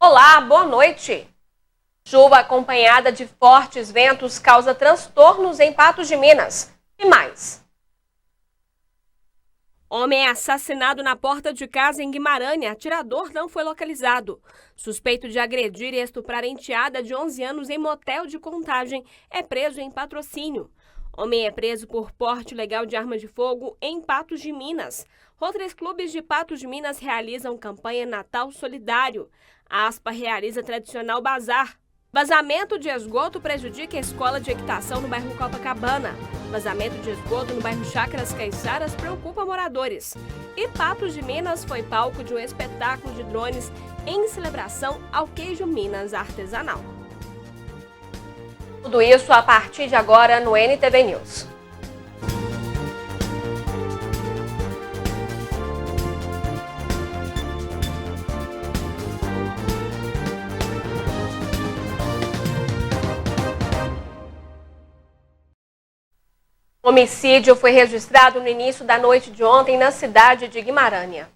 Olá, boa noite. Chuva acompanhada de fortes ventos causa transtornos em Patos de Minas. E mais. Homem é assassinado na porta de casa em Guimarães. Atirador não foi localizado. Suspeito de agredir e estuprar enteada de 11 anos em motel de Contagem é preso em Patrocínio. Homem é preso por porte ilegal de arma de fogo em Patos de Minas. Outros clubes de Patos de Minas realizam campanha Natal Solidário. A ASPA realiza tradicional bazar. Vazamento de esgoto prejudica a escola de equitação no bairro Copacabana. Vazamento de esgoto no bairro Chácaras Caiçaras preocupa moradores. E Patos de Minas foi palco de um espetáculo de drones em celebração ao queijo Minas artesanal. Tudo isso a partir de agora no NTV News. Homicídio foi registrado no início da noite de ontem na cidade de Guimarães.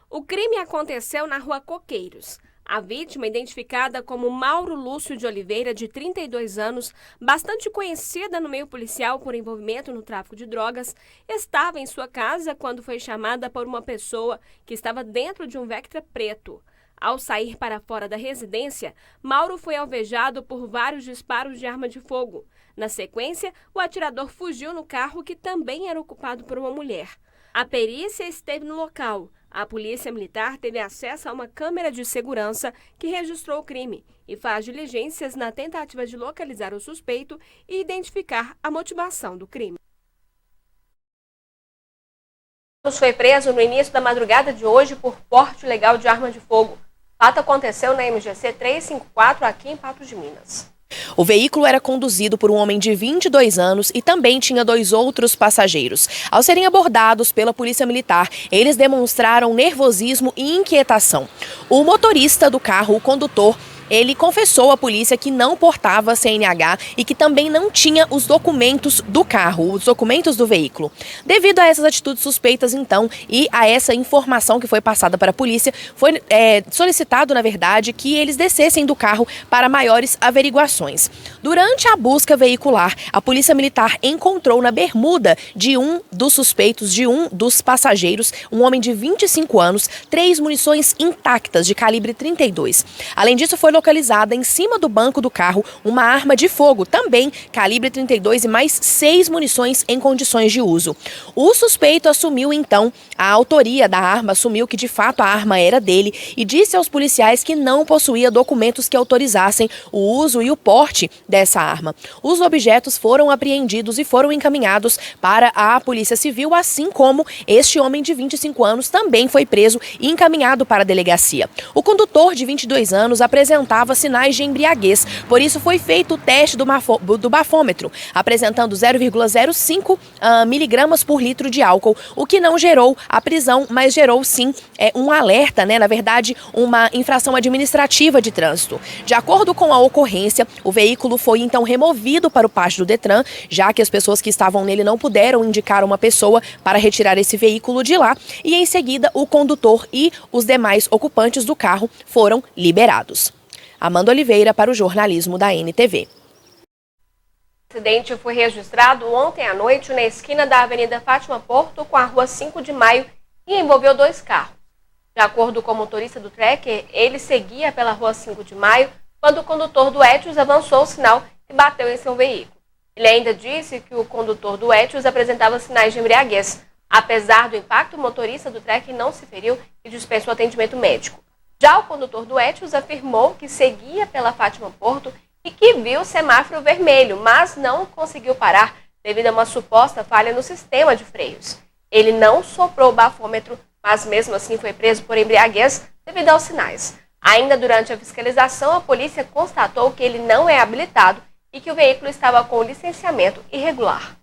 O crime aconteceu na rua Coqueiros. A vítima, identificada como Mauro Lúcio de Oliveira, de 32 anos, bastante conhecida no meio policial por envolvimento no tráfico de drogas, estava em sua casa quando foi chamada por uma pessoa que estava dentro de um Vectra preto. Ao sair para fora da residência, Mauro foi alvejado por vários disparos de arma de fogo. Na sequência, o atirador fugiu no carro que também era ocupado por uma mulher. A perícia esteve no local. A polícia militar teve acesso a uma câmera de segurança que registrou o crime e faz diligências na tentativa de localizar o suspeito e identificar a motivação do crime. Foi preso no início da madrugada de hoje por porte ilegal de arma de fogo. O fato aconteceu na MGC 354 aqui em Patos de Minas. O veículo era conduzido por um homem de 22 anos e também tinha 2 outros passageiros. Ao serem abordados pela polícia militar, eles demonstraram nervosismo e inquietação. O motorista do carro, o condutor, ele confessou à polícia que não portava CNH e que também não tinha os documentos do carro, os documentos do veículo. Devido a essas atitudes suspeitas, então, e a essa informação que foi passada para a polícia, foi solicitado, na verdade, que eles descessem do carro para maiores averiguações. Durante a busca veicular, a polícia militar encontrou na bermuda de um dos suspeitos, de um dos passageiros, um homem de 25 anos, 3 munições intactas de calibre 32. Além disso, foi localizada em cima do banco do carro uma arma de fogo, também calibre 32 e mais 6 munições em condições de uso. O suspeito assumiu então a autoria da arma, assumiu que de fato a arma era dele e disse aos policiais que não possuía documentos que autorizassem o uso e o porte dessa arma. Os objetos foram apreendidos e foram encaminhados para a Polícia Civil, assim como este homem de 25 anos também foi preso e encaminhado para a delegacia. O condutor de 22 anos apresentava sinais de embriaguez, por isso foi feito o teste do bafômetro, apresentando 0,05 miligramas por litro de álcool, o que não gerou a prisão, mas gerou sim um alerta, na verdade, uma infração administrativa de trânsito. De acordo com a ocorrência, o veículo foi então removido para o pátio do Detran, já que as pessoas que estavam nele não puderam indicar uma pessoa para retirar esse veículo de lá, e em seguida o condutor e os demais ocupantes do carro foram liberados. Amanda Oliveira para o jornalismo da NTV. O acidente foi registrado ontem à noite na esquina da Avenida Fátima Porto com a Rua 5 de Maio e envolveu 2 carros. De acordo com o motorista do Trekker, ele seguia pela Rua 5 de Maio quando o condutor do Etios avançou o sinal e bateu em seu veículo. Ele ainda disse que o condutor do Etios apresentava sinais de embriaguez. Apesar do impacto, o motorista do Trekker não se feriu e dispensou atendimento médico. Já o condutor do Etios afirmou que seguia pela Fátima Porto e que viu o semáforo vermelho, mas não conseguiu parar devido a uma suposta falha no sistema de freios. Ele não soprou o bafômetro, mas mesmo assim foi preso por embriaguez devido aos sinais. Ainda durante a fiscalização, a polícia constatou que ele não é habilitado e que o veículo estava com licenciamento irregular.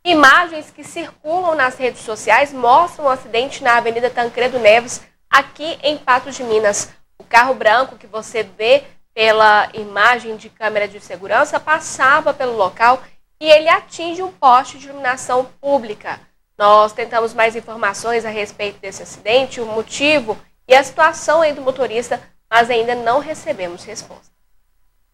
Imagens que circulam nas redes sociais mostram um acidente na Avenida Tancredo Neves, aqui em Patos de Minas. O carro branco que você vê pela imagem de câmera de segurança passava pelo local e ele atinge um poste de iluminação pública. Nós tentamos mais informações a respeito desse acidente, o motivo e a situação aí do motorista, mas ainda não recebemos resposta.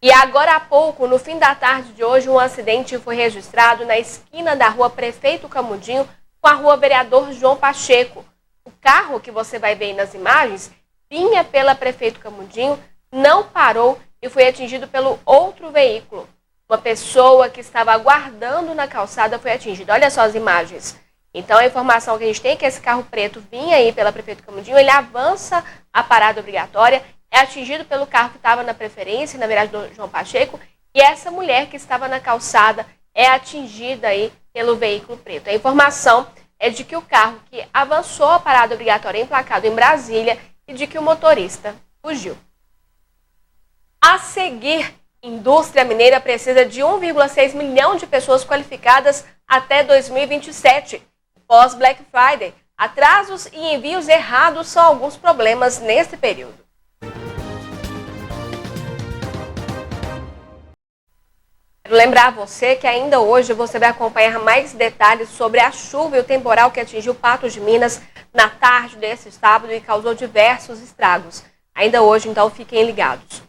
E agora há pouco, no fim da tarde de hoje, um acidente foi registrado na esquina da rua Prefeito Camundinho com a rua Vereador João Pacheco. O carro que você vai ver aí nas imagens vinha pela Prefeito Camundinho, não parou e foi atingido pelo outro veículo. Uma pessoa que estava aguardando na calçada foi atingida. Olha só as imagens. Então a informação que a gente tem é que esse carro preto vinha aí pela Prefeito Camundinho, ele avança a parada obrigatória, é atingido pelo carro que estava na preferência, na Vereador João Pacheco, e essa mulher que estava na calçada é atingida aí pelo veículo preto. A informação é de que o carro que avançou a parada obrigatória é emplacado em Brasília e de que o motorista fugiu. A seguir, indústria mineira precisa de 1,6 milhão de pessoas qualificadas até 2027. Pós Black Friday, atrasos e envios errados são alguns problemas nesse período. Quero lembrar você que ainda hoje você vai acompanhar mais detalhes sobre a chuva e o temporal que atingiu Patos de Minas na tarde desse sábado e causou diversos estragos. Ainda hoje, então, fiquem ligados.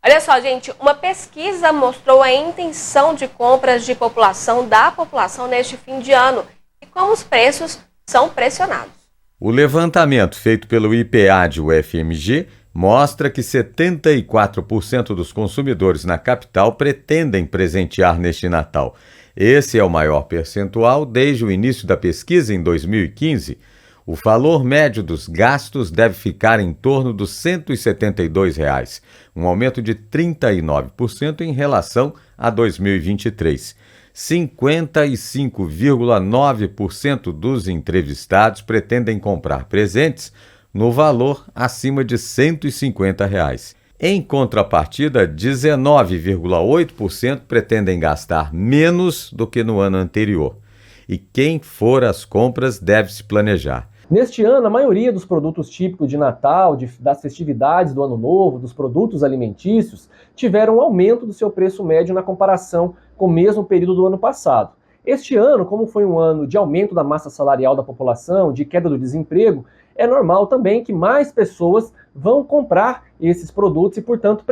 Olha só, gente, uma pesquisa mostrou a intenção de compras de população da população neste fim de ano e como os preços são pressionados. O levantamento feito pelo IPEAD UFMG mostra que 74% dos consumidores na capital pretendem presentear neste Natal. Esse é o maior percentual desde o início da pesquisa em 2015. O valor médio dos gastos deve ficar em torno dos R$ 172, um aumento de 39% em relação a 2023. 55,9% dos entrevistados pretendem comprar presentes no valor acima de R$ 150. Em contrapartida, 19,8% pretendem gastar menos do que no ano anterior. E quem for às compras deve se planejar. Neste ano, a maioria dos produtos típicos de Natal, das festividades do Ano Novo, dos produtos alimentícios, tiveram um aumento do seu preço médio na comparação com o mesmo período do ano passado. Este ano, como foi um ano de aumento da massa salarial da população, de queda do desemprego, é normal também que mais pessoas vão comprar esses produtos e, portanto,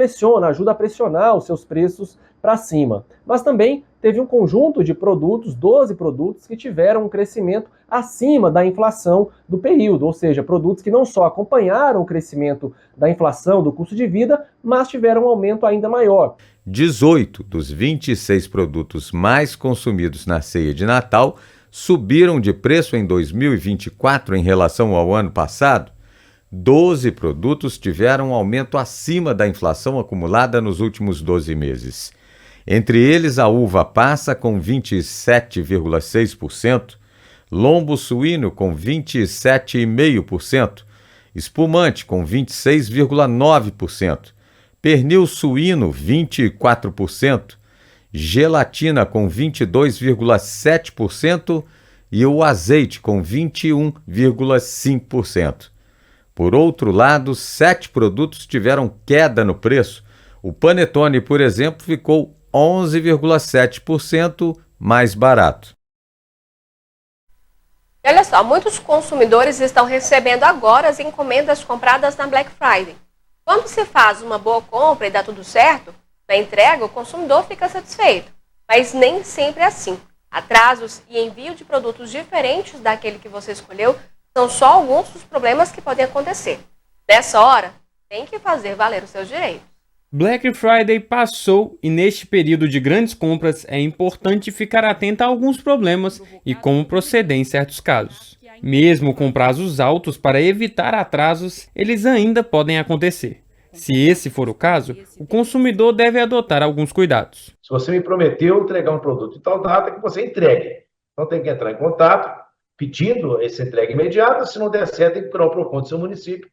ajuda a pressionar os seus preços para cima. Mas também teve um conjunto de produtos, 12 produtos, que tiveram um crescimento acima da inflação do período, ou seja, produtos que não só acompanharam o crescimento da inflação, do custo de vida, mas tiveram um aumento ainda maior. 18 dos 26 produtos mais consumidos na ceia de Natal subiram de preço em 2024 em relação ao ano passado. 12 produtos tiveram um aumento acima da inflação acumulada nos últimos 12 meses. Entre eles, a uva passa com 27,6%, lombo suíno com 27,5%, espumante com 26,9%, pernil suíno 24%, gelatina com 22,7% e o azeite com 21,5%. Por outro lado, 7 produtos tiveram queda no preço. O panetone, por exemplo, ficou 11,7% mais barato. Olha só, muitos consumidores estão recebendo agora as encomendas compradas na Black Friday. Quando se faz uma boa compra e dá tudo certo, na entrega o consumidor fica satisfeito. Mas nem sempre é assim. Atrasos e envio de produtos diferentes daquele que você escolheu são só alguns dos problemas que podem acontecer. Nessa hora, tem que fazer valer os seus direitos. Black Friday passou e neste período de grandes compras é importante ficar atento a alguns problemas e como proceder em certos casos. Mesmo com prazos altos para evitar atrasos, eles ainda podem acontecer. Se esse for o caso, o consumidor deve adotar alguns cuidados. Se você me prometeu entregar um produto em tal data, que você entregue. Então tem que entrar em contato pedindo essa entrega imediata. Se não der certo, tem que procurar o PROCON do seu município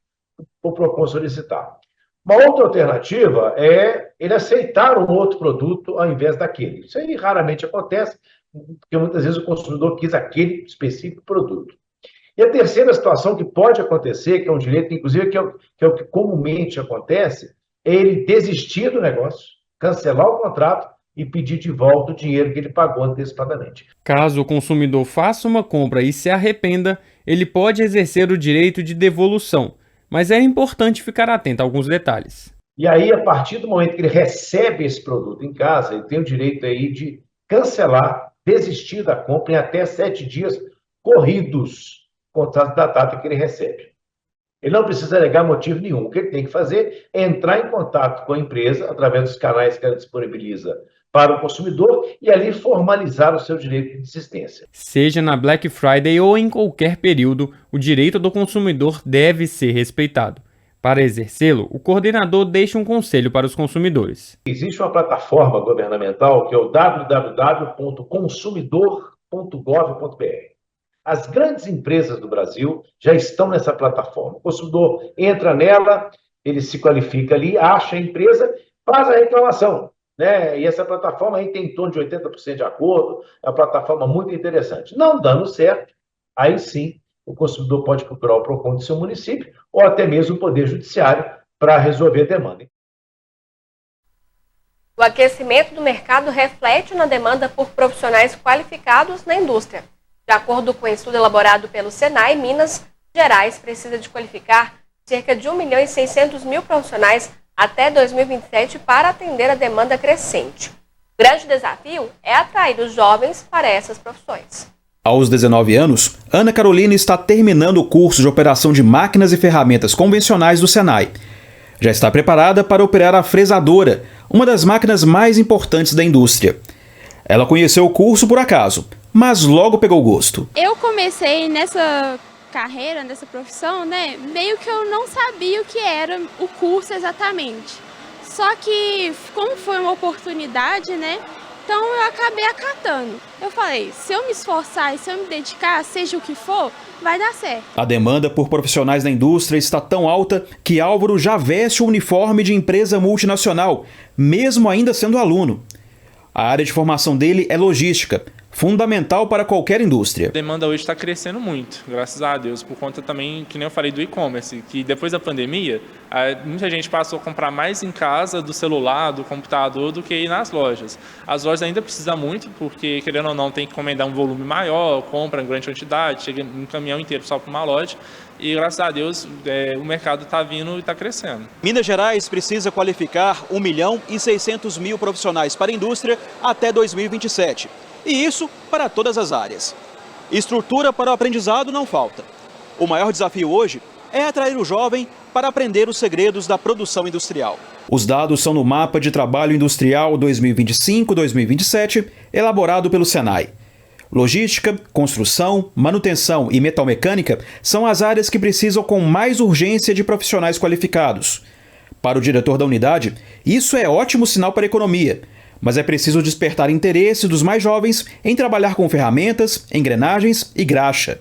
ou o PROCON solicitar. Uma outra alternativa é ele aceitar um outro produto ao invés daquele. Isso aí raramente acontece, porque muitas vezes o consumidor quis aquele específico produto. E a terceira situação que pode acontecer, que é um direito, inclusive, que é o que comumente acontece, é ele desistir do negócio, cancelar o contrato e pedir de volta o dinheiro que ele pagou antecipadamente. Caso o consumidor faça uma compra e se arrependa, ele pode exercer o direito de devolução, mas é importante ficar atento a alguns detalhes. E aí, a partir do momento que ele recebe esse produto em casa, ele tem o direito aí de cancelar, desistir da compra em até 7 dias corridos, contados da data que ele recebe. Ele não precisa alegar motivo nenhum. O que ele tem que fazer é entrar em contato com a empresa, através dos canais que ela disponibiliza para o consumidor, e ali formalizar o seu direito de desistência. Seja na Black Friday ou em qualquer período, o direito do consumidor deve ser respeitado. Para exercê-lo, o coordenador deixa um conselho para os consumidores. Existe uma plataforma governamental que é o www.consumidor.gov.br. As grandes empresas do Brasil já estão nessa plataforma. O consumidor entra nela, ele se qualifica ali, acha a empresa, faz a reclamação, né? E essa plataforma aí tem em torno de 80% de acordo, é uma plataforma muito interessante. Não dando certo, aí sim o consumidor pode procurar o PROCON do seu município ou até mesmo o Poder Judiciário para resolver a demanda. O aquecimento do mercado reflete na demanda por profissionais qualificados na indústria. De acordo com o estudo elaborado pelo Senai, Minas Gerais precisa de qualificar cerca de 1.600.000 profissionais até 2027 para atender a demanda crescente. O grande desafio é atrair os jovens para essas profissões. Aos 19 anos, Ana Carolina está terminando o curso de operação de máquinas e ferramentas convencionais do Senai. Já está preparada para operar a fresadora, uma das máquinas mais importantes da indústria. Ela conheceu o curso por acaso, mas logo pegou gosto. Eu comecei nessa carreira, nessa profissão, né? Meio que eu não sabia o que era o curso exatamente. Só que, como foi uma oportunidade, né? Então eu acabei acatando. Eu falei, se eu me esforçar e se eu me dedicar, seja o que for, vai dar certo. A demanda por profissionais da indústria está tão alta que Álvaro já veste o uniforme de empresa multinacional, mesmo ainda sendo aluno. A área de formação dele é logística, fundamental para qualquer indústria. A demanda hoje está crescendo muito, graças a Deus, por conta também, que nem eu falei, do e-commerce, que depois da pandemia, muita gente passou a comprar mais em casa, do celular, do computador, do que ir nas lojas. As lojas ainda precisam muito, porque, querendo ou não, tem que encomendar um volume maior, compra em grande quantidade, chega um caminhão inteiro só para uma loja, e graças a Deus o mercado está vindo e está crescendo. Minas Gerais precisa qualificar 1.600.000 profissionais para a indústria até 2027. E isso para todas as áreas. Estrutura para o aprendizado não falta. O maior desafio hoje é atrair o jovem para aprender os segredos da produção industrial. Os dados são no Mapa de Trabalho Industrial 2025-2027, elaborado pelo Senai. Logística, construção, manutenção e metalmecânica são as áreas que precisam com mais urgência de profissionais qualificados. Para o diretor da unidade, isso é ótimo sinal para a economia, mas é preciso despertar interesse dos mais jovens em trabalhar com ferramentas, engrenagens e graxa.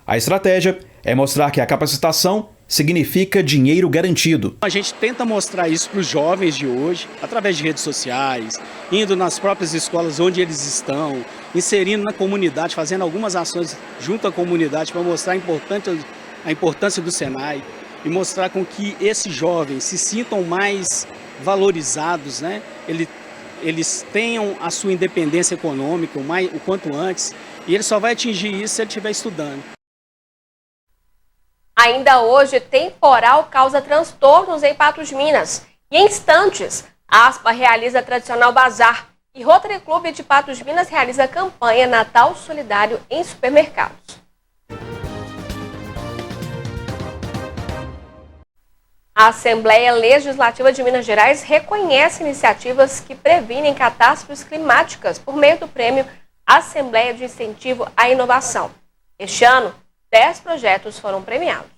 A estratégia é mostrar que a capacitação significa dinheiro garantido. A gente tenta mostrar isso para os jovens de hoje, através de redes sociais, indo nas próprias escolas onde eles estão, inserindo na comunidade, fazendo algumas ações junto à comunidade para mostrar a importância do Senai e mostrar com que esses jovens se sintam mais valorizados, né? Eles tenham a sua independência econômica o quanto antes, e ele só vai atingir isso se ele estiver estudando. Ainda hoje, temporal causa transtornos em Patos de Minas. E em instantes, a ASPA realiza tradicional bazar e Rotary Clube de Patos de Minas realiza campanha Natal Solidário em supermercados. A Assembleia Legislativa de Minas Gerais reconhece iniciativas que previnem catástrofes climáticas por meio do prêmio Assembleia de Incentivo à Inovação. Este ano, 10 projetos foram premiados.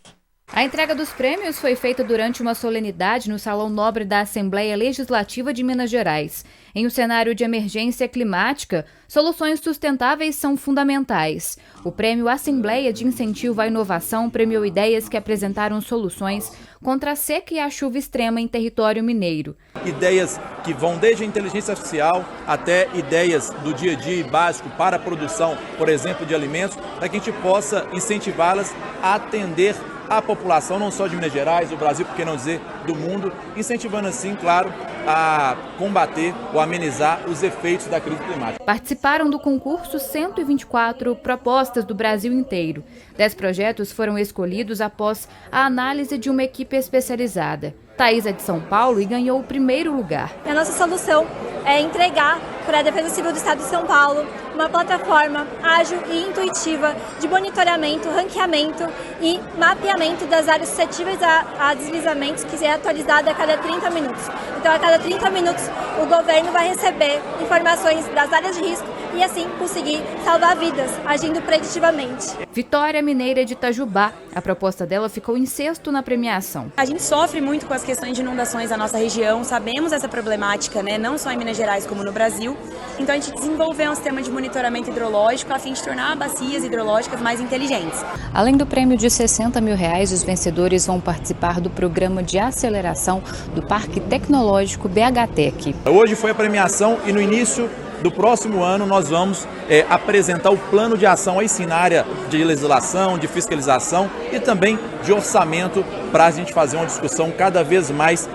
A entrega dos prêmios foi feita durante uma solenidade no Salão Nobre da Assembleia Legislativa de Minas Gerais. Em um cenário de emergência climática, soluções sustentáveis são fundamentais. O Prêmio Assembleia de Incentivo à Inovação premiou ideias que apresentaram soluções contra a seca e a chuva extrema em território mineiro. Ideias que vão desde a inteligência artificial até ideias do dia a dia básico para a produção, por exemplo, de alimentos, para que a gente possa incentivá-las a atender a população, não só de Minas Gerais, do Brasil, por que não dizer, do mundo, incentivando assim, claro, a combater ou amenizar os efeitos da crise climática. Participaram do concurso 124 propostas do Brasil inteiro. 10 projetos foram escolhidos após a análise de uma equipe especializada. Thaís é de São Paulo e ganhou o primeiro lugar. A nossa solução é entregar para a Defesa Civil do Estado de São Paulo uma plataforma ágil e intuitiva de monitoramento, ranqueamento e mapeamento das áreas suscetíveis a deslizamentos, que é atualizada a cada 30 minutos. Então, a cada 30 minutos, o governo vai receber informações das áreas de risco e assim conseguir salvar vidas, agindo preditivamente. Vitória Mineira de Itajubá. A proposta dela ficou em sexto na premiação. A gente sofre muito com as questões de inundações da nossa região, sabemos essa problemática, né? Não só em Minas Gerais como no Brasil. Então a gente desenvolveu um sistema de monitoramento hidrológico a fim de tornar bacias hidrológicas mais inteligentes. Além do prêmio de R$60 mil, os vencedores vão participar do programa de aceleração do Parque Tecnológico BHTEC. Hoje foi a premiação e no início do próximo ano nós vamos apresentar o plano de ação aí sim na área de legislação, de fiscalização e também de orçamento para a gente fazer uma discussão cada vez mais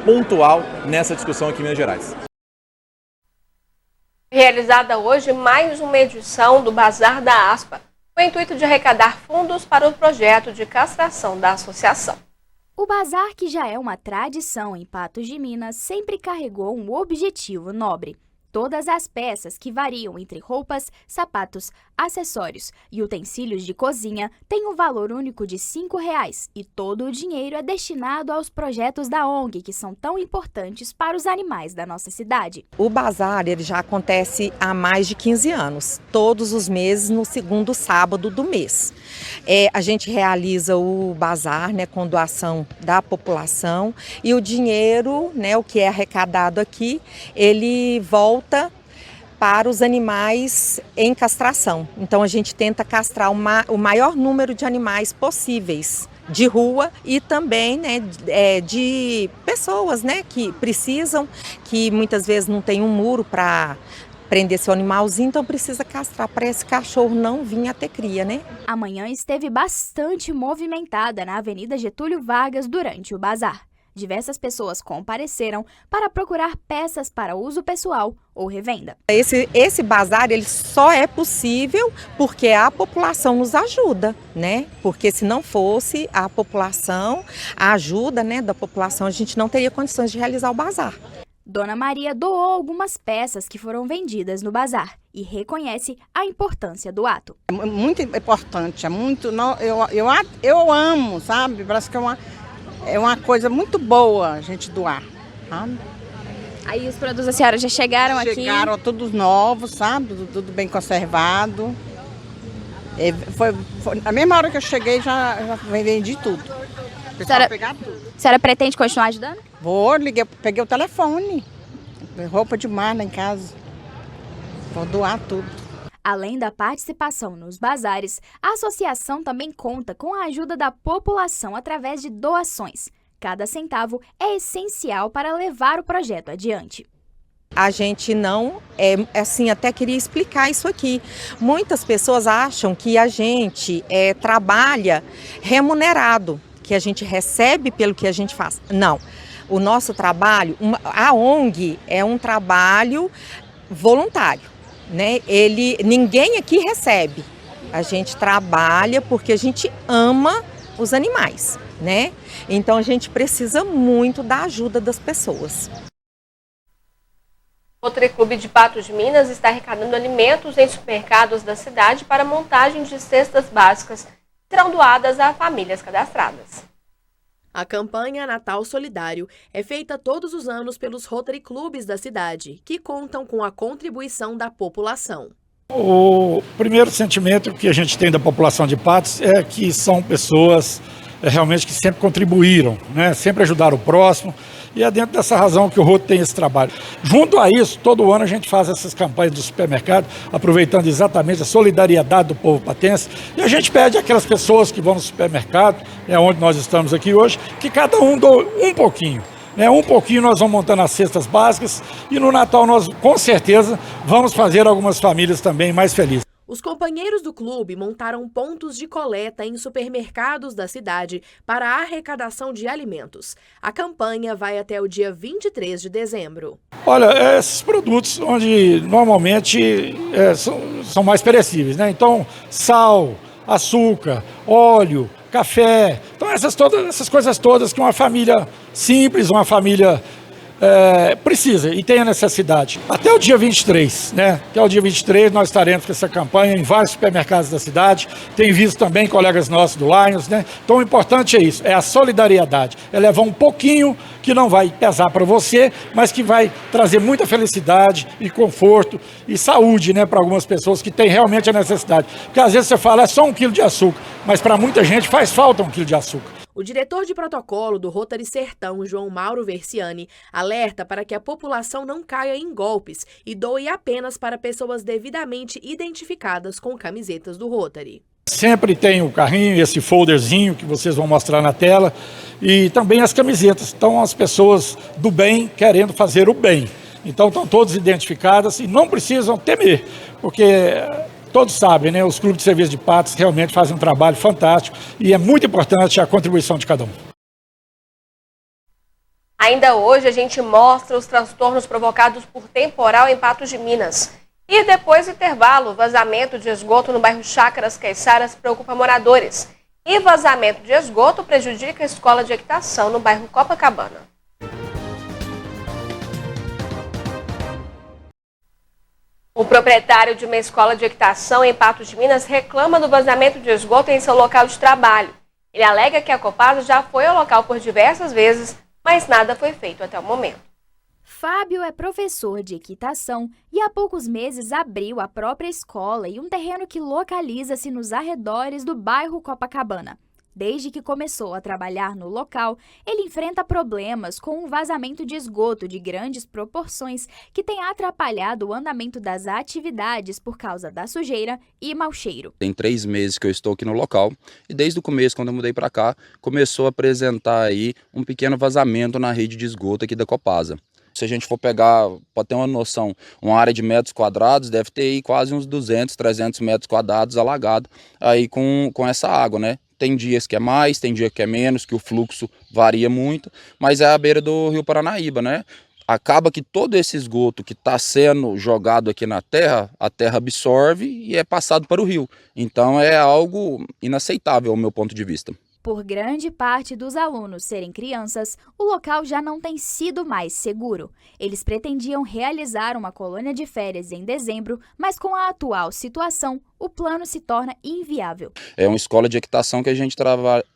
pontual nessa discussão aqui em Minas Gerais. Realizada hoje mais uma edição do Bazar da Aspa, com o intuito de arrecadar fundos para o projeto de castração da associação. O bazar, que já é uma tradição em Patos de Minas, sempre carregou um objetivo nobre. Todas as peças, que variam entre roupas, sapatos, acessórios e utensílios de cozinha, têm um valor único de R$5 e todo o dinheiro é destinado aos projetos da ONG, que são tão importantes para os animais da nossa cidade. O bazar ele já acontece há mais de 15 anos, todos os meses no segundo sábado do mês. A gente realiza o bazar, né, com doação da população e o dinheiro, né, o que é arrecadado aqui, ele volta para os animais em castração. Então a gente tenta castrar o maior número de animais possíveis de rua e também, né, de pessoas, né, que precisam, que muitas vezes não tem um muro para prender seu animalzinho, então precisa castrar para esse cachorro não vir a ter cria, né? A manhã esteve bastante movimentada na Avenida Getúlio Vargas durante o bazar. Diversas pessoas compareceram para procurar peças para uso pessoal ou revenda. Esse bazar ele só é possível porque a população nos ajuda, né? Porque se não fosse a população, a ajuda, né, da população, a gente não teria condições de realizar o bazar. Dona Maria doou algumas peças que foram vendidas no bazar e reconhece a importância do ato. É muito importante, é muito, eu amo, sabe? Parece que é uma coisa muito boa a gente doar, sabe? Aí os produtos da senhora já chegaram aqui? Chegaram todos novos, sabe? Tudo bem conservado. Foi a mesma hora que eu cheguei, já vendi tudo. Pegar tudo. A senhora pretende continuar ajudando? Vou, peguei o telefone. Roupa de mar lá em casa. Vou doar tudo. Além da participação nos bazares, a associação também conta com a ajuda da população através de doações. Cada centavo é essencial para levar o projeto adiante. A gente não, assim, até queria explicar isso aqui. Muitas pessoas acham que a gente trabalha remunerado, que a gente recebe pelo que a gente faz. Não, o nosso trabalho, a ONG é um trabalho voluntário, né? Ninguém aqui recebe, a gente trabalha porque a gente ama os animais, né? Então a gente precisa muito da ajuda das pessoas. O Rotary Clube de Patos de Minas está arrecadando alimentos em supermercados da cidade para a montagem de cestas básicas que serão doadas a famílias cadastradas. A campanha Natal Solidário é feita todos os anos pelos Rotary Clubes da cidade, que contam com a contribuição da população. O primeiro sentimento que a gente tem da população de Patos é que são pessoas realmente que sempre contribuíram, né? Sempre ajudaram o próximo, e é dentro dessa razão que o Rotary tem esse trabalho. Junto a isso, todo ano a gente faz essas campanhas do supermercado, aproveitando exatamente a solidariedade do povo patense, e a gente pede àquelas pessoas que vão no supermercado, onde nós estamos aqui hoje, que cada um doe um pouquinho. Um pouquinho nós vamos montando as cestas básicas, e no Natal nós, com certeza, vamos fazer algumas famílias também mais felizes. Os companheiros do clube montaram pontos de coleta em supermercados da cidade para a arrecadação de alimentos. A campanha vai até o dia 23 de dezembro. Olha, esses produtos onde normalmente são mais perecíveis, né? Então, sal, açúcar, óleo, café, então essas coisas todas que uma família simples, uma família precisa e tem a necessidade. Até o dia 23, né? Até o dia 23 nós estaremos com essa campanha em vários supermercados da cidade. Tem visto também colegas nossos do Lions, né? Então o importante é isso, é a solidariedade. É levar um pouquinho que não vai pesar para você, mas que vai trazer muita felicidade e conforto e saúde, né? Para algumas pessoas que têm realmente a necessidade. Porque às vezes você fala, é só 1 quilo de açúcar, mas para muita gente faz falta 1 quilo de açúcar. O diretor de protocolo do Rotary Sertão, João Mauro Versiani, alerta para que a população não caia em golpes e doe apenas para pessoas devidamente identificadas com camisetas do Rotary. Sempre tem o carrinho, esse folderzinho que vocês vão mostrar na tela e também as camisetas. Então as pessoas do bem querendo fazer o bem. Então estão todas identificadas e não precisam temer, porque todos sabem, né? Os clubes de serviço de Patos realmente fazem um trabalho fantástico e é muito importante a contribuição de cada um. Ainda hoje a gente mostra os transtornos provocados por temporal em Patos de Minas. E depois do intervalo, vazamento de esgoto no bairro Chácaras Caiçaras preocupa moradores. E vazamento de esgoto prejudica a escola de equitação no bairro Copacabana. O proprietário de uma escola de equitação em Patos de Minas reclama do vazamento de esgoto em seu local de trabalho. Ele alega que a Copasa já foi ao local por diversas vezes, mas nada foi feito até o momento. Fábio é professor de equitação e há poucos meses abriu a própria escola em um terreno que localiza-se nos arredores do bairro Copacabana. Desde que começou a trabalhar no local, ele enfrenta problemas com um vazamento de esgoto de grandes proporções que tem atrapalhado o andamento das atividades por causa da sujeira e mau cheiro. Tem 3 meses que eu estou aqui no local e desde o começo, quando eu mudei para cá, começou a apresentar aí um pequeno vazamento na rede de esgoto aqui da Copasa. Se a gente for pegar, para ter uma noção, uma área de metros quadrados, deve ter aí quase uns 200, 300 metros quadrados alagado aí com essa água, né? Tem dias que é mais, tem dia que é menos, que o fluxo varia muito, mas é à beira do Rio Paranaíba, né? Acaba que todo esse esgoto que está sendo jogado aqui na terra, a terra absorve e é passado para o rio. Então é algo inaceitável ao meu ponto de vista. Por grande parte dos alunos serem crianças, o local já não tem sido mais seguro. Eles pretendiam realizar uma colônia de férias em dezembro, mas com a atual situação, o plano se torna inviável. É uma escola de equitação que a gente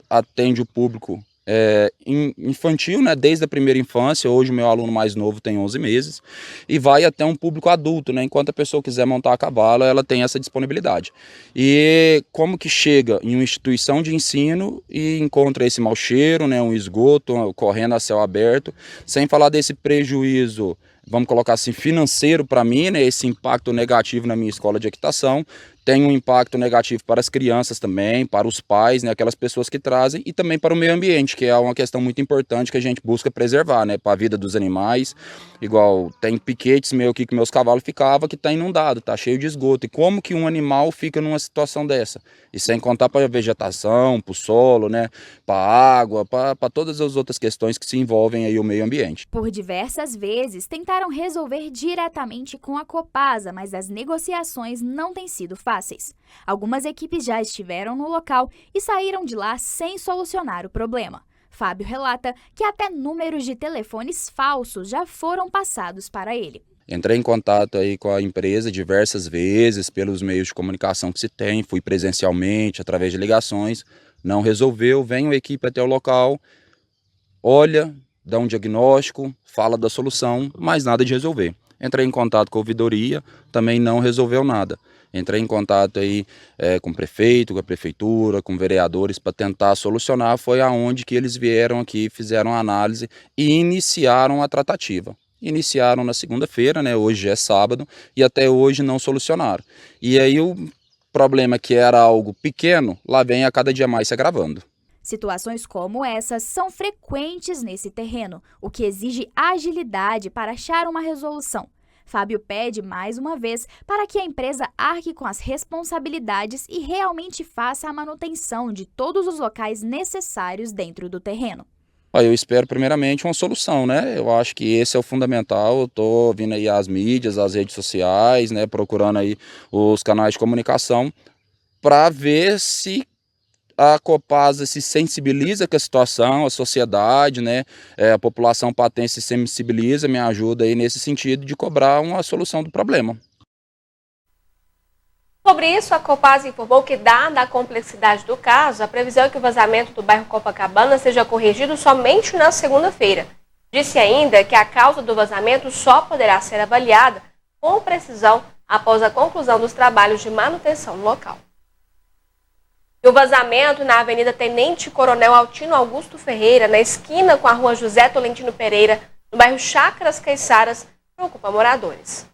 atende o público infantil, né, desde a primeira infância. Hoje o meu aluno mais novo tem 11 meses e vai até um público adulto, né, enquanto a pessoa quiser montar a cavalo, ela tem essa disponibilidade. E como que chega em uma instituição de ensino e encontra esse mau cheiro, né, um esgoto correndo a céu aberto, sem falar desse prejuízo, vamos colocar assim, financeiro para mim, né, esse impacto negativo na minha escola de equitação. Tem um impacto negativo para as crianças também, para os pais, né, aquelas pessoas que trazem, e também para o meio ambiente, que é uma questão muito importante que a gente busca preservar, né, para a vida dos animais. Igual tem piquetes meu aqui que meus cavalos ficavam, que está inundado, está cheio de esgoto. E como que um animal fica numa situação dessa? E sem contar para a vegetação, para o solo, né, para a água, para todas as outras questões que se envolvem aí o meio ambiente. Por diversas vezes tentaram resolver diretamente com a Copasa, mas as negociações não têm sido fáceis. Algumas equipes já estiveram no local e saíram de lá sem solucionar o problema. Fábio relata que até números de telefones falsos já foram passados para ele. Entrei em contato aí com a empresa diversas vezes, pelos meios de comunicação que se tem, fui presencialmente, através de ligações, não resolveu, vem uma equipe até o local, olha, dá um diagnóstico, fala da solução, mas nada de resolver. Entrei em contato com a ouvidoria, também não resolveu nada. Entrei em contato aí com o prefeito, com a prefeitura, com vereadores para tentar solucionar. Foi aonde que eles vieram aqui, fizeram a análise e iniciaram a tratativa. Iniciaram na segunda-feira, né? Hoje é sábado, e até hoje não solucionaram. E aí o problema que era algo pequeno, lá vem a cada dia mais se agravando. Situações como essas são frequentes nesse terreno, o que exige agilidade para achar uma resolução. Fábio pede, mais uma vez, para que a empresa arque com as responsabilidades e realmente faça a manutenção de todos os locais necessários dentro do terreno. Eu espero primeiramente uma solução, né? Eu acho que esse é o fundamental. Eu tô vindo aí às mídias, às redes sociais, né? Procurando aí os canais de comunicação para ver se a Copasa se sensibiliza com a situação, a sociedade, né? A população patense se sensibiliza, me ajuda aí nesse sentido de cobrar uma solução do problema. Sobre isso, a Copasa informou que, dada a complexidade do caso, a previsão é que o vazamento do bairro Copacabana seja corrigido somente na segunda-feira. Disse ainda que a causa do vazamento só poderá ser avaliada com precisão após a conclusão dos trabalhos de manutenção no local. E o vazamento na Avenida Tenente Coronel Altino Augusto Ferreira, na esquina com a Rua José Tolentino Pereira, no bairro Chácaras Caiçaras, preocupa moradores.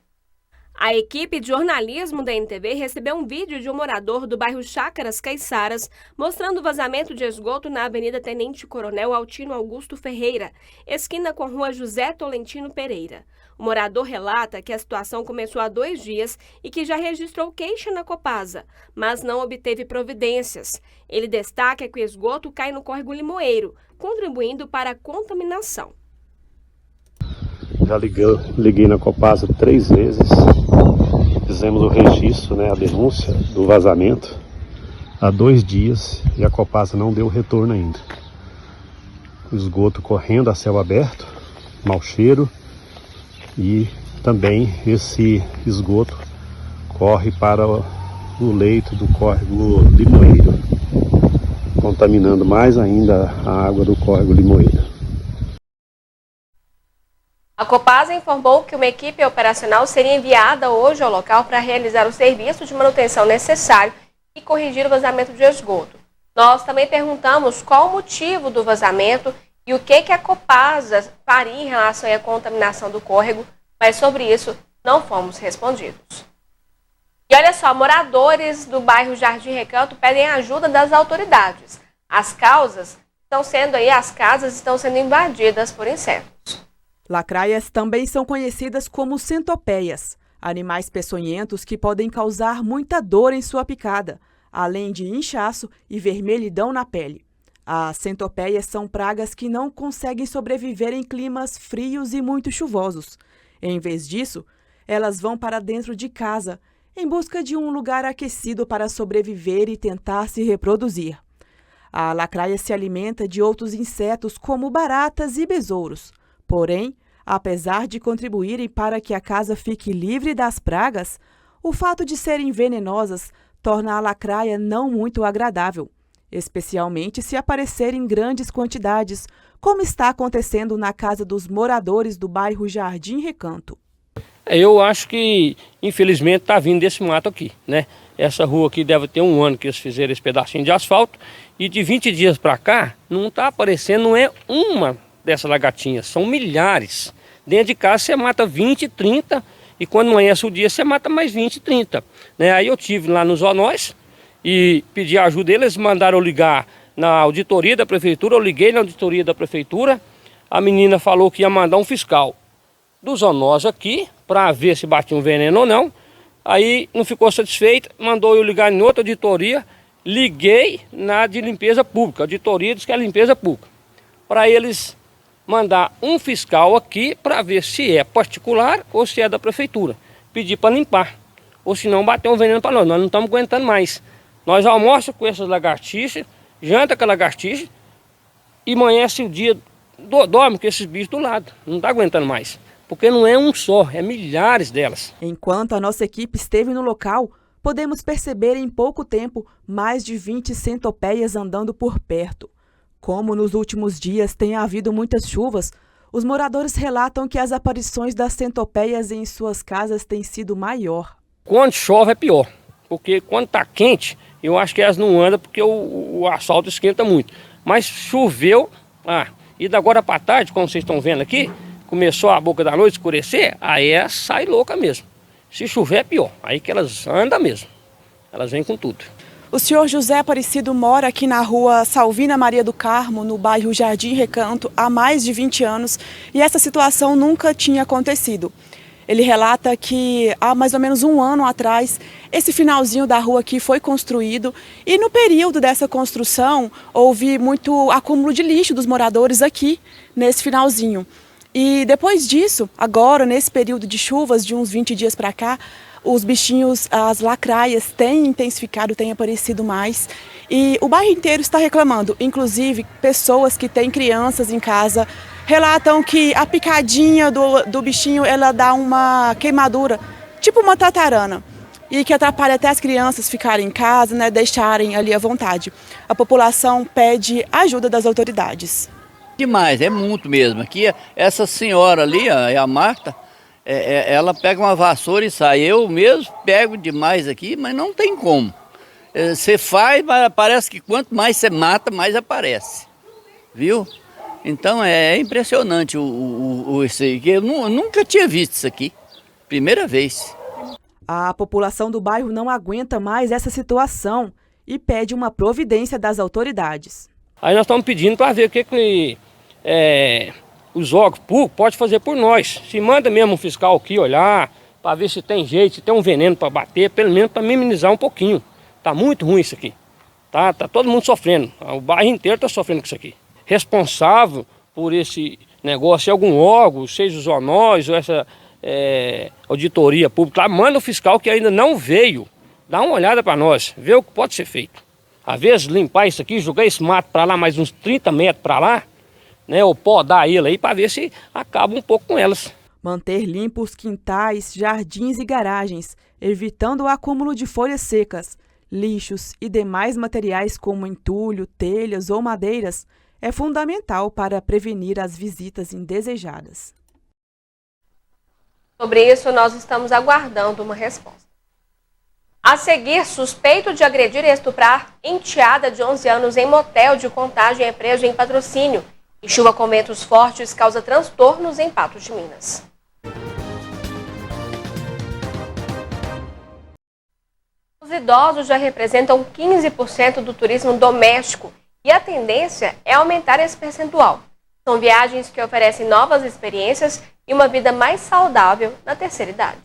A equipe de jornalismo da NTV recebeu um vídeo de um morador do bairro Chácaras Caiçaras mostrando o vazamento de esgoto na Avenida Tenente Coronel Altino Augusto Ferreira, esquina com a Rua José Tolentino Pereira. O morador relata que a situação começou há 2 dias e que já registrou queixa na Copasa, mas não obteve providências. Ele destaca que o esgoto cai no córrego Limoeiro, contribuindo para a contaminação. Já liguei na Copasa 3 vezes, fizemos o registro, a denúncia do vazamento há 2 dias e a Copasa não deu retorno ainda. O esgoto correndo a céu aberto, mau cheiro, e também esse esgoto corre para o leito do córrego Limoeiro, contaminando mais ainda a água do córrego Limoeiro. A Copasa informou que uma equipe operacional seria enviada hoje ao local para realizar o serviço de manutenção necessário e corrigir o vazamento de esgoto. Nós também perguntamos qual o motivo do vazamento e o que a Copasa faria em relação à contaminação do córrego, mas sobre isso não fomos respondidos. E olha só, moradores do bairro Jardim Recanto pedem a ajuda das autoridades. As casas estão sendo invadidas por insetos. Lacraias também são conhecidas como centopeias, animais peçonhentos que podem causar muita dor em sua picada, além de inchaço e vermelhidão na pele. As centopeias são pragas que não conseguem sobreviver em climas frios e muito chuvosos. Em vez disso, elas vão para dentro de casa, em busca de um lugar aquecido para sobreviver e tentar se reproduzir. A lacraia se alimenta de outros insetos como baratas e besouros. Porém, apesar de contribuírem para que a casa fique livre das pragas, o fato de serem venenosas torna a lacraia não muito agradável, especialmente se aparecer em grandes quantidades, como está acontecendo na casa dos moradores do bairro Jardim Recanto. Eu acho que, infelizmente, está vindo desse mato aqui, né? Essa rua aqui deve ter 1 ano que eles fizeram esse pedacinho de asfalto, e de 20 dias para cá, não está aparecendo, não é uma dessas lagartinhas, são milhares. Dentro de casa você mata 20, 30 e quando amanhece o dia você mata mais 20, 30. Aí eu tive lá nos zoonóis e pedi ajuda, eles mandaram eu ligar na auditoria da prefeitura, eu liguei na auditoria da prefeitura, a menina falou que ia mandar um fiscal dos zoonoses aqui para ver se batia um veneno ou não. Aí não ficou satisfeita, mandou eu ligar em outra auditoria, liguei na de limpeza pública, a auditoria diz que é limpeza pública, para eles mandar um fiscal aqui para ver se é particular ou se é da prefeitura. Pedir para limpar, ou senão bater um veneno para nós não estamos aguentando mais. Nós almoçamos com essas lagartixas, janta com a lagartixa e amanhece o dia, dorme com esses bichos do lado. Não está aguentando mais, porque não é um só, é milhares delas. Enquanto a nossa equipe esteve no local, podemos perceber em pouco tempo mais de 20 centopeias andando por perto. Como nos últimos dias tem havido muitas chuvas, os moradores relatam que as aparições das centopeias em suas casas têm sido maior. Quando chove é pior, porque quando está quente, eu acho que elas não andam porque o asfalto esquenta muito. Mas choveu, e da agora para tarde, como vocês estão vendo aqui, começou a boca da noite escurecer, aí elas saem louca mesmo. Se chover é pior, aí que elas andam mesmo, elas vêm com tudo. O senhor José Aparecido mora aqui na rua Salvina Maria do Carmo, no bairro Jardim Recanto, há mais de 20 anos, e essa situação nunca tinha acontecido. Ele relata que há mais ou menos um ano atrás, esse finalzinho da rua aqui foi construído e no período dessa construção houve muito acúmulo de lixo dos moradores aqui nesse finalzinho. E depois disso, agora nesse período de chuvas, de uns 20 dias para cá, os bichinhos, as lacraias têm intensificado, têm aparecido mais. E o bairro inteiro está reclamando, inclusive pessoas que têm crianças em casa relatam que a picadinha do bichinho ela dá uma queimadura, tipo uma tatarana, e que atrapalha até as crianças ficarem em casa, né, deixarem ali à vontade. A população pede ajuda das autoridades. Demais, é muito mesmo. Aqui, essa senhora ali, a Marta, ela pega uma vassoura e sai. Eu mesmo pego demais aqui, mas não tem como. Você faz, mas parece que quanto mais você mata, mais aparece. Viu? Então é impressionante isso aí. Eu nunca tinha visto isso aqui. Primeira vez. A população do bairro não aguenta mais essa situação e pede uma providência das autoridades. Aí nós estamos pedindo para ver o que os órgãos públicos podem fazer por nós. Se manda mesmo um fiscal aqui olhar, para ver se tem jeito, se tem um veneno para bater, pelo menos para minimizar um pouquinho. Tá muito ruim isso aqui. Tá todo mundo sofrendo. O bairro inteiro está sofrendo com isso aqui. Responsável por esse negócio é algum órgão, seja os zonóis ou essa auditoria pública, lá, manda o fiscal que ainda não veio, dá uma olhada para nós, vê o que pode ser feito. Às vezes limpar isso aqui, jogar esse mato para lá, mais uns 30 metros para lá, né, ou podar ele aí para ver se acaba um pouco com elas. Manter limpos quintais, jardins e garagens, evitando o acúmulo de folhas secas, lixos e demais materiais como entulho, telhas ou madeiras, é fundamental para prevenir as visitas indesejadas. Sobre isso, nós estamos aguardando uma resposta. A seguir, suspeito de agredir e estuprar enteada de 11 anos em motel de Contagem é preso em Patrocínio. E chuva com ventos fortes causa transtornos em Patos de Minas. Os idosos já representam 15% do turismo doméstico e a tendência é aumentar esse percentual. São viagens que oferecem novas experiências e uma vida mais saudável na terceira idade.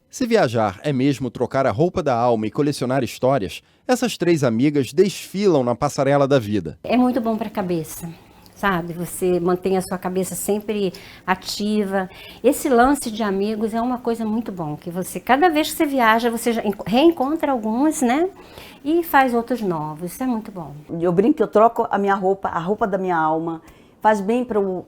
Se viajar é mesmo trocar a roupa da alma e colecionar histórias, essas três amigas desfilam na passarela da vida. É muito bom para a cabeça, sabe? Você mantém a sua cabeça sempre ativa. Esse lance de amigos é uma coisa muito bom, que você, cada vez que você viaja, você já reencontra alguns, né? E faz outros novos, isso é muito bom. Eu brinco que eu troco a minha roupa, a roupa da minha alma, faz bem para o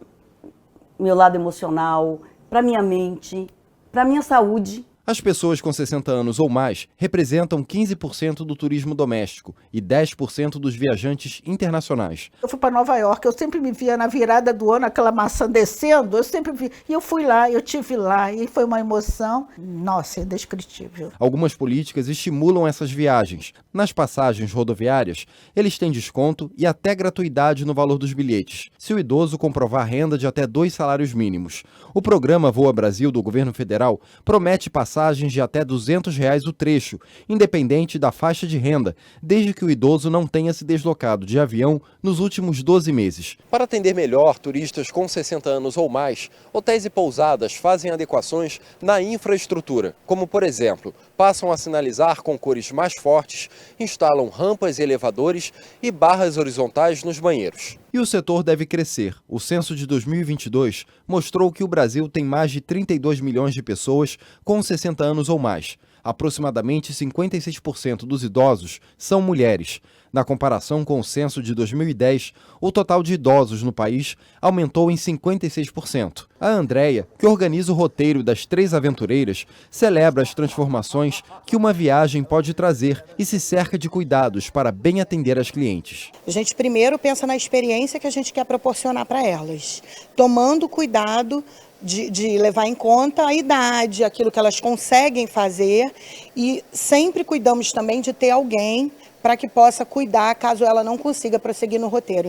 meu lado emocional, para minha mente, para minha saúde. As pessoas com 60 anos ou mais representam 15% do turismo doméstico e 10% dos viajantes internacionais. Eu fui para Nova York, eu sempre me via na virada do ano, aquela maçã descendo, eu sempre vi. E eu fui lá, eu estive lá, e foi uma emoção, nossa, indescritível. Algumas políticas estimulam essas viagens. Nas passagens rodoviárias, eles têm desconto e até gratuidade no valor dos bilhetes, se o idoso comprovar renda de até 2 salários mínimos. O programa Voa Brasil do governo federal promete passagens de até R$ 200 o trecho, independente da faixa de renda, desde que o idoso não tenha se deslocado de avião nos últimos 12 meses. Para atender melhor turistas com 60 anos ou mais, hotéis e pousadas fazem adequações na infraestrutura, como, por exemplo, passam a sinalizar com cores mais fortes, instalam rampas e elevadores e barras horizontais nos banheiros. E o setor deve crescer. O censo de 2022 mostrou que o Brasil tem mais de 32 milhões de pessoas com 60 anos ou mais. Aproximadamente 56% dos idosos são mulheres. Na comparação com o censo de 2010, o total de idosos no país aumentou em 56%. A Andréia, que organiza o roteiro das 3 aventureiras, celebra as transformações que uma viagem pode trazer e se cerca de cuidados para bem atender as clientes. A gente primeiro pensa na experiência que a gente quer proporcionar para elas, tomando cuidado de levar em conta a idade, aquilo que elas conseguem fazer, e sempre cuidamos também de ter alguém para que possa cuidar caso ela não consiga prosseguir no roteiro.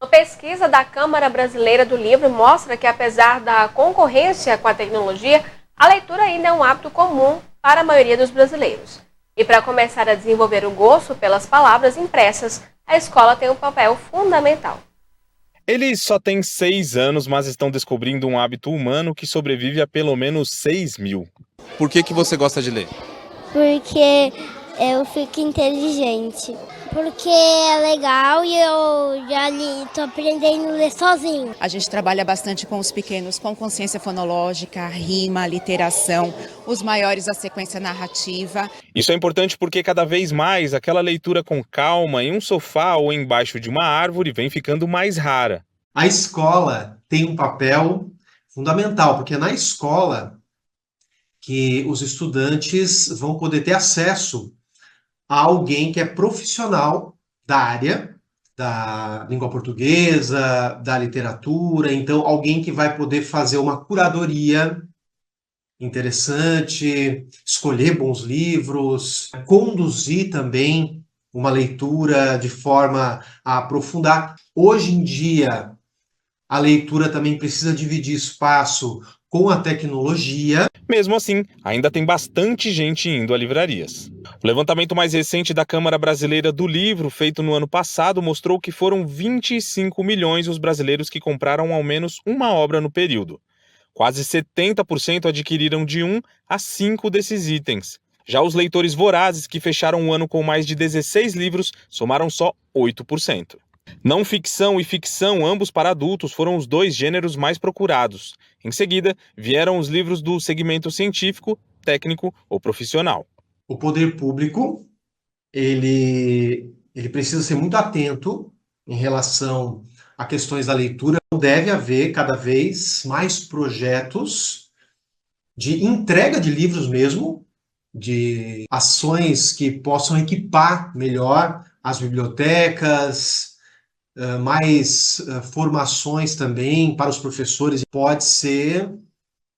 Uma pesquisa da Câmara Brasileira do Livro mostra que, apesar da concorrência com a tecnologia, a leitura ainda é um hábito comum para a maioria dos brasileiros. E para começar a desenvolver o gosto pelas palavras impressas, a escola tem um papel fundamental. Eles só têm 6 anos, mas estão descobrindo um hábito humano que sobrevive a pelo menos 6.000. Por que você gosta de ler? Porque eu fico inteligente. Porque é legal e eu já estou aprendendo a ler sozinho. A gente trabalha bastante com os pequenos, com consciência fonológica, rima, literação, os maiores a sequência narrativa. Isso é importante porque cada vez mais aquela leitura com calma em um sofá ou embaixo de uma árvore vem ficando mais rara. A escola tem um papel fundamental, porque é na escola que os estudantes vão poder ter acesso a alguém que é profissional da área, da língua portuguesa, da literatura, então alguém que vai poder fazer uma curadoria interessante, escolher bons livros, conduzir também uma leitura de forma a aprofundar. Hoje em dia, a leitura também precisa dividir espaço com a tecnologia. Mesmo assim, ainda tem bastante gente indo a livrarias. O levantamento mais recente da Câmara Brasileira do Livro, feito no ano passado, mostrou que foram 25 milhões os brasileiros que compraram ao menos uma obra no período. Quase 70% adquiriram de 1 a 5 desses itens. Já os leitores vorazes, que fecharam o ano com mais de 16 livros, somaram só 8%. Não ficção e ficção, ambos para adultos, foram os 2 gêneros mais procurados. Em seguida, vieram os livros do segmento científico, técnico ou profissional. O poder público, ele precisa ser muito atento em relação a questões da leitura. Deve haver cada vez mais projetos de entrega de livros mesmo, de ações que possam equipar melhor as bibliotecas, mais formações também para os professores. Pode ser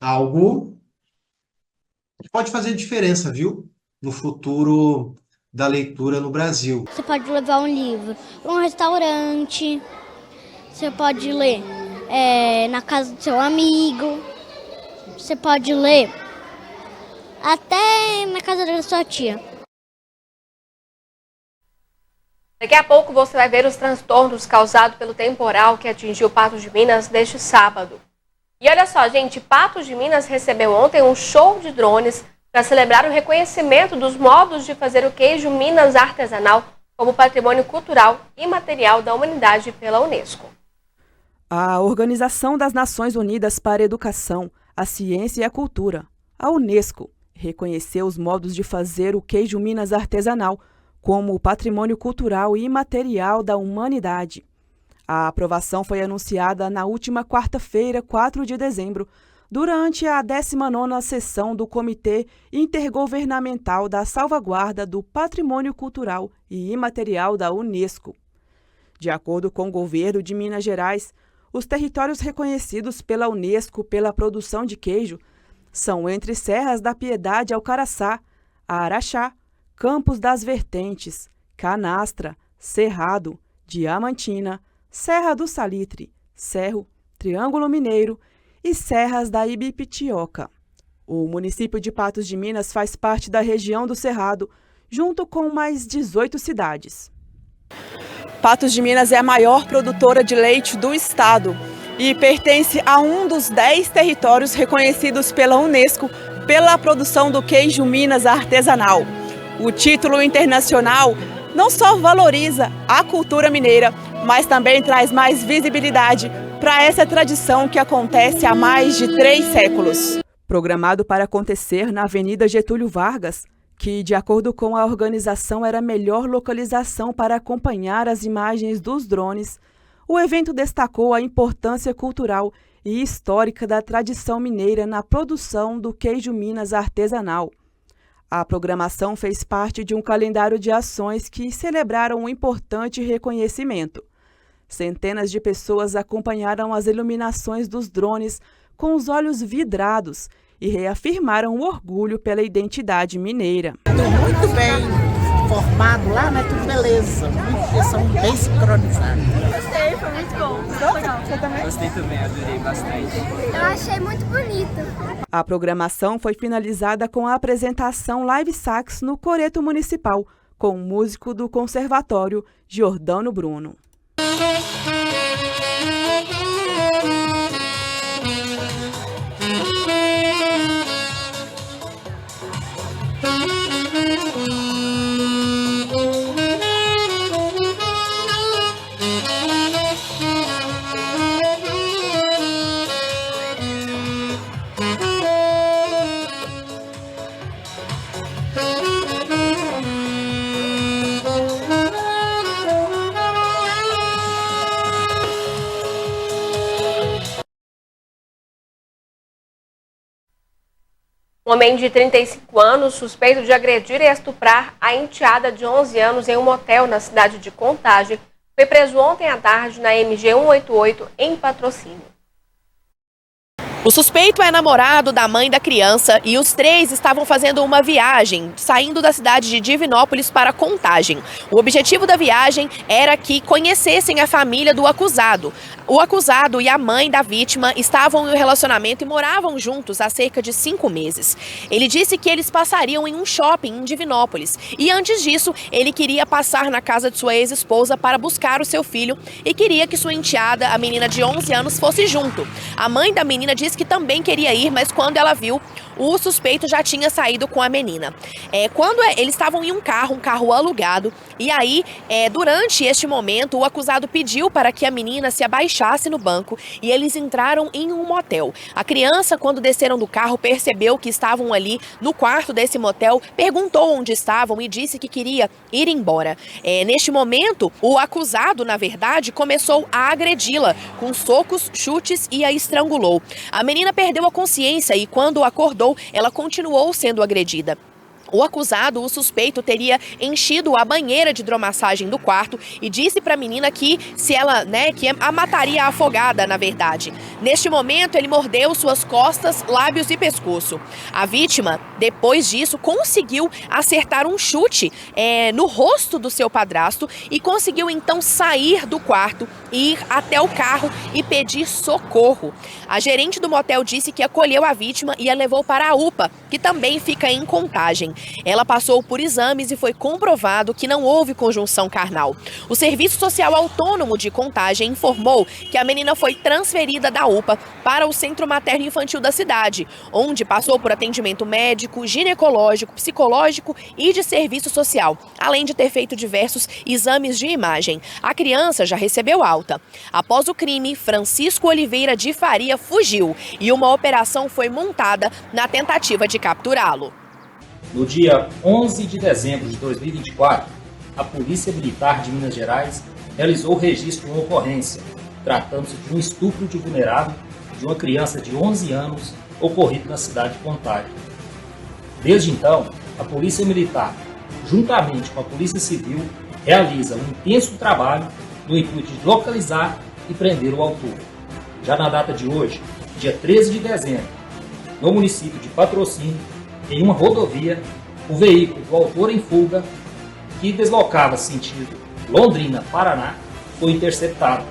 algo que pode fazer diferença, viu? No futuro da leitura no Brasil. Você pode levar um livro para um restaurante, você pode ler na casa do seu amigo, você pode ler até na casa da sua tia. Daqui a pouco você vai ver os transtornos causados pelo temporal que atingiu Patos de Minas neste sábado. E olha só, gente, Patos de Minas recebeu ontem um show de drones para celebrar o reconhecimento dos modos de fazer o queijo Minas artesanal como patrimônio cultural e imaterial da humanidade pela Unesco. A Organização das Nações Unidas para a Educação, a Ciência e a Cultura, a Unesco, reconheceu os modos de fazer o queijo Minas artesanal como patrimônio cultural e imaterial da humanidade. A aprovação foi anunciada na última quarta-feira, 4 de dezembro, durante a 19ª sessão do Comitê Intergovernamental da Salvaguarda do Patrimônio Cultural e Imaterial da Unesco. De acordo com o governo de Minas Gerais, os territórios reconhecidos pela Unesco pela produção de queijo são entre Serras da Piedade ao Caraçá, Araxá, Campos das Vertentes, Canastra, Cerrado, Diamantina, Serra do Salitre, Cerro, Triângulo Mineiro e Serras da Ibipitioca. O município de Patos de Minas faz parte da região do Cerrado, junto com mais 18 cidades. Patos de Minas é a maior produtora de leite do estado e pertence a um dos 10 territórios reconhecidos pela Unesco pela produção do queijo Minas artesanal. O título internacional não só valoriza a cultura mineira, mas também traz mais visibilidade para essa tradição que acontece há mais de 3 séculos. Programado para acontecer na Avenida Getúlio Vargas, que, de acordo com a organização, era a melhor localização para acompanhar as imagens dos drones, o evento destacou a importância cultural e histórica da tradição mineira na produção do queijo Minas artesanal. A programação fez parte de um calendário de ações que celebraram um importante reconhecimento. Centenas de pessoas acompanharam as iluminações dos drones com os olhos vidrados e reafirmaram o orgulho pela identidade mineira. Muito bem formado lá, né? Tudo beleza. Eles são bem sincronizados. Gostei, foi muito bom. Você também? Gostei também, adorei bastante. Eu achei muito bonito. A programação foi finalizada com a apresentação live sax no Coreto Municipal, com o músico do Conservatório, Giordano Bruno. Um homem de 35 anos, suspeito de agredir e estuprar a enteada de 11 anos em um motel na cidade de Contagem, foi preso ontem à tarde na MG 188 em Patrocínio. O suspeito é namorado da mãe da criança e os três estavam fazendo uma viagem, saindo da cidade de Divinópolis para Contagem. O objetivo da viagem era que conhecessem a família do acusado. O acusado e a mãe da vítima estavam em um relacionamento e moravam juntos há cerca de 5 meses. Ele disse que eles passariam em um shopping em Divinópolis e antes disso ele queria passar na casa de sua ex-esposa para buscar o seu filho e queria que sua enteada, a menina de 11 anos, fosse junto. A mãe da menina disse que também queria ir, mas quando ela viu, o suspeito já tinha saído com a menina. Quando eles estavam em um carro alugado, e aí, durante este momento, o acusado pediu para que a menina se abaixasse no banco e eles entraram em um motel. A criança, quando desceram do carro, percebeu que estavam ali no quarto desse motel, perguntou onde estavam e disse que queria ir embora. Neste momento, o acusado, na verdade, começou a agredi-la com socos, chutes e a estrangulou. A menina perdeu a consciência e quando acordou, ela continuou sendo agredida. O acusado, o suspeito, teria enchido a banheira de hidromassagem do quarto e disse para a menina que que a mataria afogada, na verdade. Neste momento, ele mordeu suas costas, lábios e pescoço. A vítima, depois disso, conseguiu acertar um chute no rosto do seu padrasto e conseguiu então sair do quarto, ir até o carro e pedir socorro. A gerente do motel disse que acolheu a vítima e a levou para a UPA, que também fica em Contagem. Ela passou por exames e foi comprovado que não houve conjunção carnal. O Serviço Social Autônomo de Contagem informou que a menina foi transferida da UPA para o Centro Materno Infantil da cidade, onde passou por atendimento médico, ginecológico, psicológico e de serviço social, além de ter feito diversos exames de imagem. A criança já recebeu alta. Após o crime, Francisco Oliveira de Faria fugiu e uma operação foi montada na tentativa de capturá-lo. No dia 11 de dezembro de 2024, a Polícia Militar de Minas Gerais realizou o registro de uma ocorrência, tratando-se de um estupro de vulnerável de uma criança de 11 anos ocorrido na cidade de Contagem. Desde então, a Polícia Militar, juntamente com a Polícia Civil, realiza um intenso trabalho no intuito de localizar e prender o autor. Já na data de hoje, dia 13 de dezembro, no município de Patrocínio, em uma rodovia, o veículo do autor em fuga, que deslocava sentido Londrina, Paraná, foi interceptado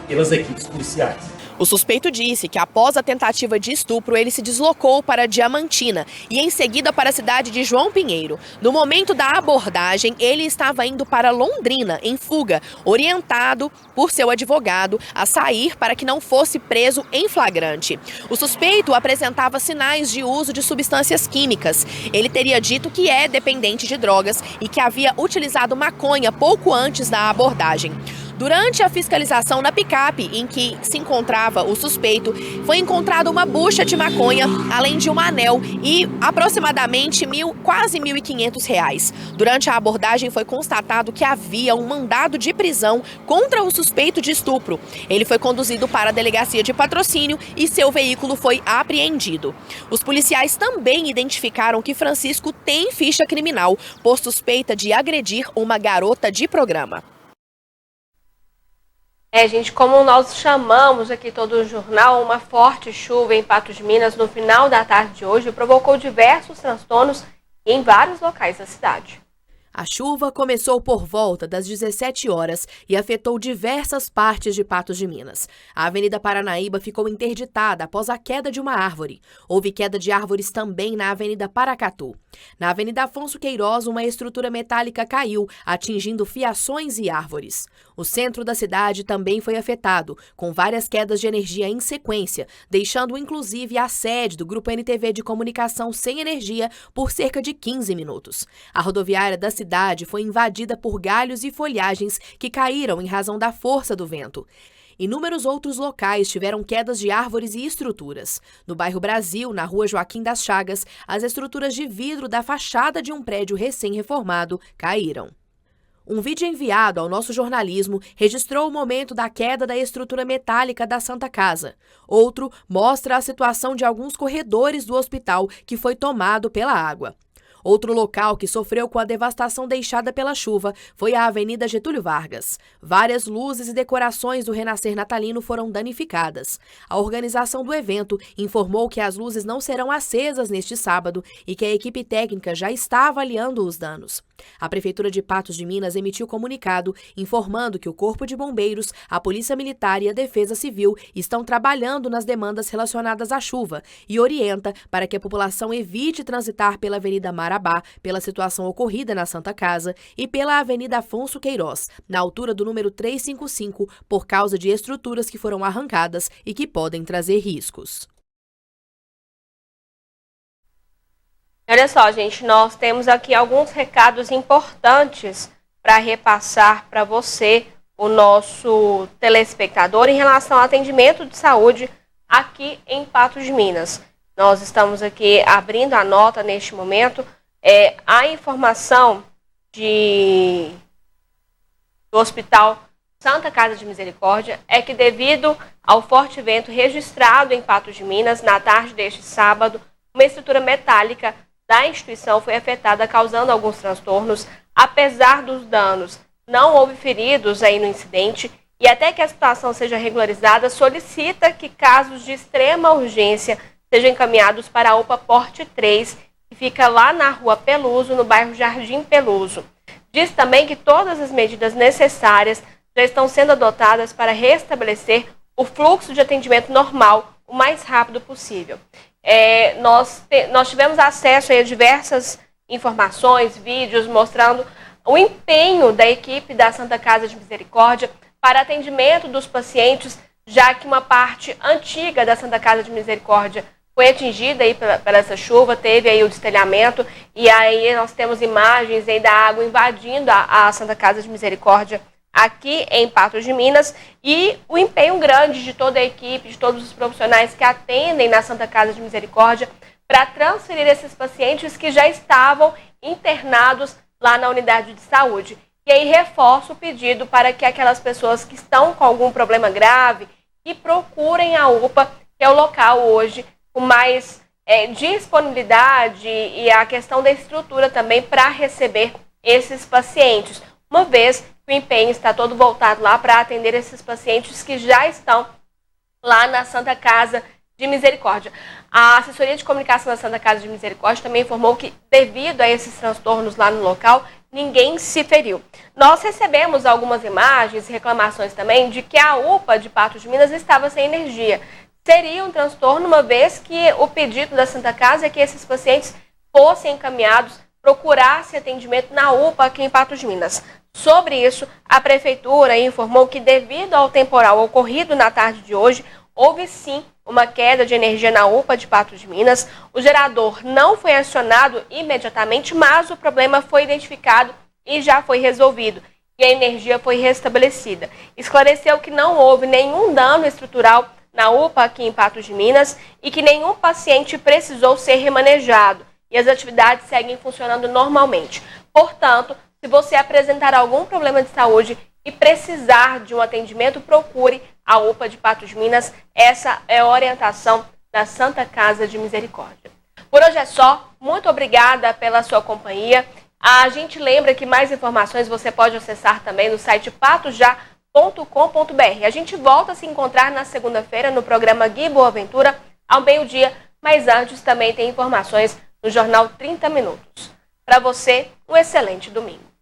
pelas equipes policiais. O suspeito disse que após a tentativa de estupro, ele se deslocou para Diamantina e em seguida para a cidade de João Pinheiro. No momento da abordagem, ele estava indo para Londrina, em fuga, orientado por seu advogado a sair para que não fosse preso em flagrante. O suspeito apresentava sinais de uso de substâncias químicas. Ele teria dito que é dependente de drogas e que havia utilizado maconha pouco antes da abordagem. Durante a fiscalização na picape em que se encontrava o suspeito, foi encontrada uma bucha de maconha, além de um anel e aproximadamente quase R$ 1.500. Durante a abordagem foi constatado que havia um mandado de prisão contra o suspeito de estupro. Ele foi conduzido para a delegacia de Patrocínio e seu veículo foi apreendido. Os policiais também identificaram que Francisco tem ficha criminal por suspeita de agredir uma garota de programa. Gente, como nós chamamos aqui todo o jornal, uma forte chuva em Patos de Minas no final da tarde de hoje provocou diversos transtornos em vários locais da cidade. A chuva começou por volta das 17 horas e afetou diversas partes de Patos de Minas. A Avenida Paranaíba ficou interditada após a queda de uma árvore. Houve queda de árvores também na Avenida Paracatu. Na Avenida Afonso Queiroz, uma estrutura metálica caiu, atingindo fiações e árvores. O centro da cidade também foi afetado, com várias quedas de energia em sequência, deixando inclusive a sede do Grupo NTV de Comunicação sem energia por cerca de 15 minutos. A rodoviária da cidade foi invadida por galhos e folhagens que caíram em razão da força do vento. Inúmeros outros locais tiveram quedas de árvores e estruturas. No bairro Brasil, na rua Joaquim das Chagas, as estruturas de vidro da fachada de um prédio recém-reformado caíram. Um vídeo enviado ao nosso jornalismo registrou o momento da queda da estrutura metálica da Santa Casa. Outro mostra a situação de alguns corredores do hospital que foi tomado pela água. Outro local que sofreu com a devastação deixada pela chuva foi a Avenida Getúlio Vargas. Várias luzes e decorações do renascer natalino foram danificadas. A organização do evento informou que as luzes não serão acesas neste sábado e que a equipe técnica já está avaliando os danos. A Prefeitura de Patos de Minas emitiu comunicado informando que o Corpo de Bombeiros, a Polícia Militar e a Defesa Civil estão trabalhando nas demandas relacionadas à chuva e orienta para que a população evite transitar pela Avenida Marabá, pela situação ocorrida na Santa Casa, e pela Avenida Afonso Queiroz, na altura do número 355, por causa de estruturas que foram arrancadas e que podem trazer riscos. Olha só, gente, nós temos aqui alguns recados importantes para repassar para você, o nosso telespectador, em relação ao atendimento de saúde aqui em Patos de Minas. Nós estamos aqui abrindo a nota neste momento. A informação do Hospital Santa Casa de Misericórdia é que, devido ao forte vento registrado em Patos de Minas na tarde deste sábado, uma estrutura metálica da instituição foi afetada, causando alguns transtornos. Apesar dos danos, não houve feridos aí no incidente, e até que a situação seja regularizada, solicita que casos de extrema urgência sejam encaminhados para a UPA Porte 3, que fica lá na Rua Peluso, no bairro Jardim Peluso. Diz também que todas as medidas necessárias já estão sendo adotadas para restabelecer o fluxo de atendimento normal o mais rápido possível. Nós tivemos acesso a diversas informações, vídeos mostrando o empenho da equipe da Santa Casa de Misericórdia para atendimento dos pacientes, já que uma parte antiga da Santa Casa de Misericórdia foi atingida aí pela essa chuva, teve aí o destelhamento, e aí nós temos imagens aí da água invadindo a Santa Casa de Misericórdia aqui em Patos de Minas, e o empenho grande de toda a equipe, de todos os profissionais que atendem na Santa Casa de Misericórdia, para transferir esses pacientes que já estavam internados lá na unidade de saúde. E aí reforço o pedido para que aquelas pessoas que estão com algum problema grave, que procurem a UPA, que é o local hoje com mais disponibilidade, e a questão da estrutura também para receber esses pacientes, uma vez que o empenho está todo voltado lá para atender esses pacientes que já estão lá na Santa Casa de Misericórdia. A assessoria de comunicação da Santa Casa de Misericórdia também informou que, devido a esses transtornos lá no local, ninguém se feriu. Nós recebemos algumas imagens e reclamações também de que a UPA de Patos de Minas estava sem energia. Seria um transtorno, uma vez que o pedido da Santa Casa é que esses pacientes fossem encaminhados, procurassem atendimento na UPA aqui em Patos de Minas. Sobre isso, a Prefeitura informou que, devido ao temporal ocorrido na tarde de hoje, houve sim uma queda de energia na UPA de Patos de Minas. O gerador não foi acionado imediatamente, mas o problema foi identificado e já foi resolvido, e a energia foi restabelecida. Esclareceu que não houve nenhum dano estrutural na UPA aqui em Patos de Minas e que nenhum paciente precisou ser remanejado, e as atividades seguem funcionando normalmente. Portanto, se você apresentar algum problema de saúde e precisar de um atendimento, procure a UPA de Patos de Minas. Essa é a orientação da Santa Casa de Misericórdia. Por hoje é só. Muito obrigada pela sua companhia. A gente lembra que mais informações você pode acessar também no site patosjá.com.br. A gente volta a se encontrar na segunda-feira no programa Gui Boaventura, ao meio-dia, mas antes também tem informações no Jornal 30 Minutos. Para você, um excelente domingo.